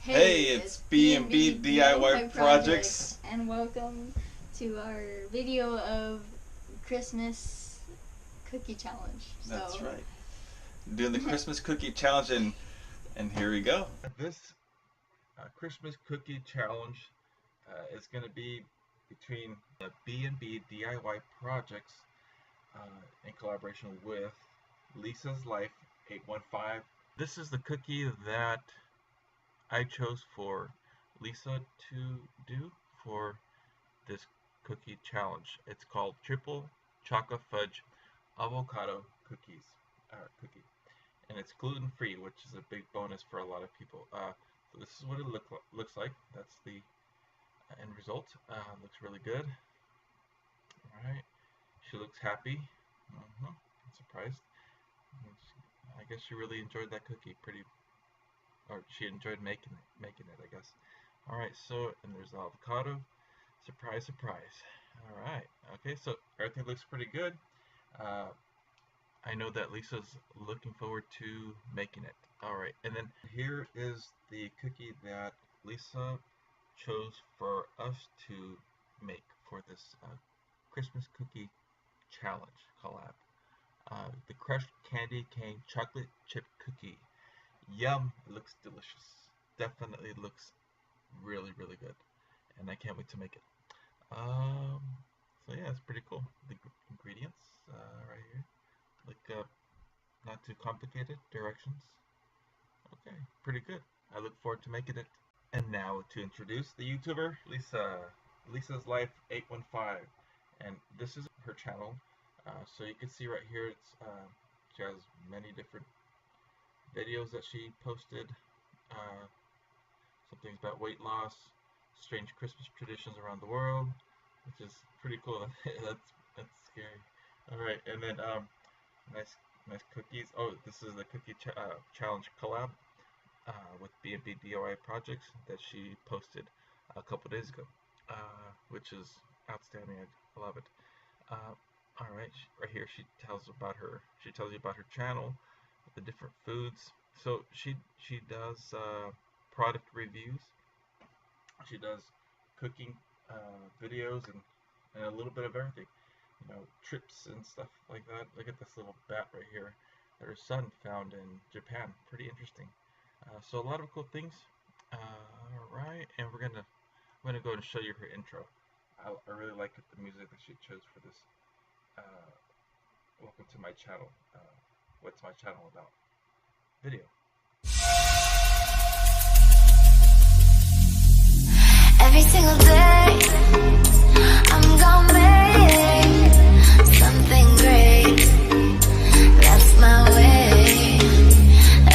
Hey, it's it's B&B B&B DIY DIY Projects. Projects, and welcome to our video of Christmas cookie challenge. That's right. Doing the Christmas cookie challenge, and here we go. This Christmas cookie challenge is going to be between the B&B DIY Projects in collaboration with Lisa's Life 815. This is the cookie that I chose for Lisa to do for this cookie challenge. It's called Triplechocofudge Avocado Cookie, and it's gluten free, which is a big bonus for a lot of people. So this is what it looks like. That's the end result. Looks really good. All right, she looks happy. I'm surprised. I guess she really enjoyed that cookie. Or she enjoyed making it, I guess. All right, so and there's the avocado. Surprise, surprise. All right. Okay, so everything looks pretty good. I know that Lisa's looking forward to making it. All right, and then here is the cookie that Lisa chose for us to make for this Christmas cookie challenge collab. The crushed candy cane chocolate chip cookie. Yum! It looks delicious. Definitely looks really, really good, and I can't wait to make it. So yeah, it's pretty cool. The ingredients right here, like not too complicated directions. Okay, pretty good. I look forward to making it. And now to introduce the YouTuber, Lisa's Life 815, and this is her channel. So you can see right here, she has many different videos that she posted. Some things about weight loss, strange Christmas traditions around the world, which is pretty cool. that's scary. All right, and then nice cookies. Oh, this is the cookie challenge collab with B&B DIY Projects that she posted a couple days ago, which is outstanding. I love it. All right, right here she tells you about her channel, the different foods. So she does product reviews. She does cooking videos and a little bit of everything. Trips and stuff like that. Look at this little bat right here that her son found in Japan. Pretty interesting. So a lot of cool things. All right, and I'm gonna go and show you her intro. I really like the music that she chose for this. Welcome to my channel. What's my channel about? Video. Every single day, I'm gonna make something great. That's my way.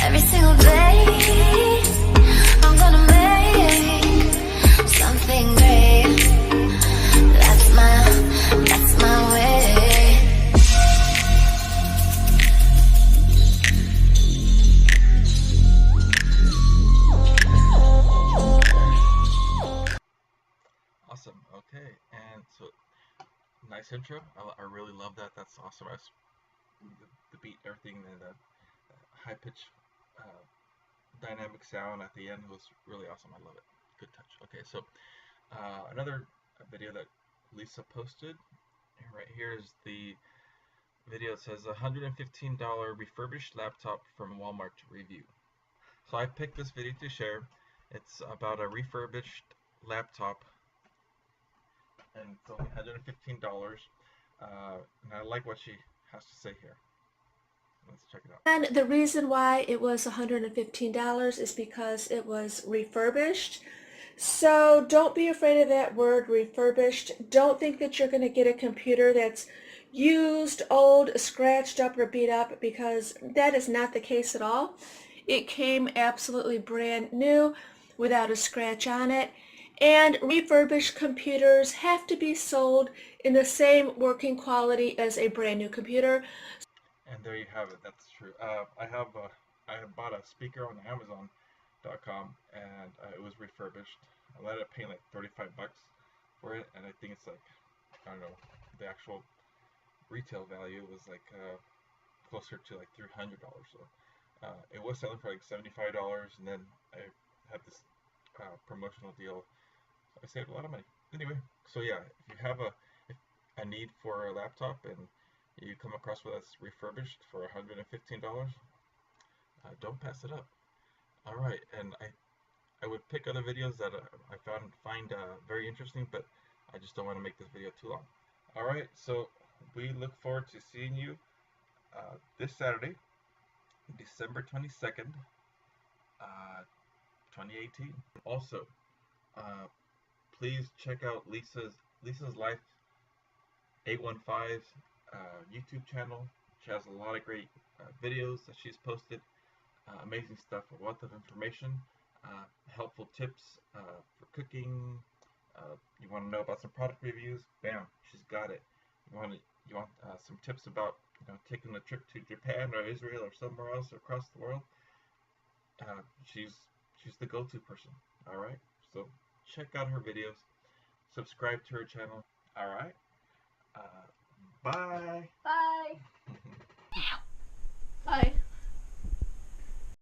Every single day, I'm gonna make something great. That's my way. Awesome. Okay, and so nice intro. I really love that. That's awesome. The beat, everything, and the high pitch, dynamic sound at the end was really awesome. I love it. Good touch. Okay, so another video that Lisa posted. Right here is the video. It says $115 refurbished laptop from Walmart review. So I picked this video to share. It's about a refurbished laptop, and it's only $115. And I like what she has to say here. Let's check it out. And the reason why it was $115 is because it was refurbished. So don't be afraid of that word, refurbished. Don't think that you're going to get a computer that's used, old, scratched up, or beat up, because that is not the case at all. It came absolutely brand new without a scratch on it. And refurbished computers have to be sold in the same working quality as a brand new computer. And there you have it. That's true. I have bought a speaker on Amazon.com, and it was refurbished. I let it pay like $35 for it, and I think it's like, I don't know, the actual retail value was like closer to like $300. So it was selling for like $75, and then I had this promotional deal. I saved a lot of money. Anyway, so yeah, if you have a need for a laptop and you come across with us refurbished for $115, don't pass it up. All right, and I would pick other videos that I find very interesting, but I just don't want to make this video too long. All right, so we look forward to seeing you this Saturday, December 22nd, 2018. Also, please check out Lisa's Life 815's YouTube channel. She has a lot of great videos that she's posted. Amazing stuff, a wealth of information, helpful tips for cooking. You want to know about some product reviews? Bam, she's got it. You want some tips about taking a trip to Japan or Israel or somewhere else across the world? She's the go-to person. All right, so check out her videos, subscribe to her channel. All right, bye. Bye.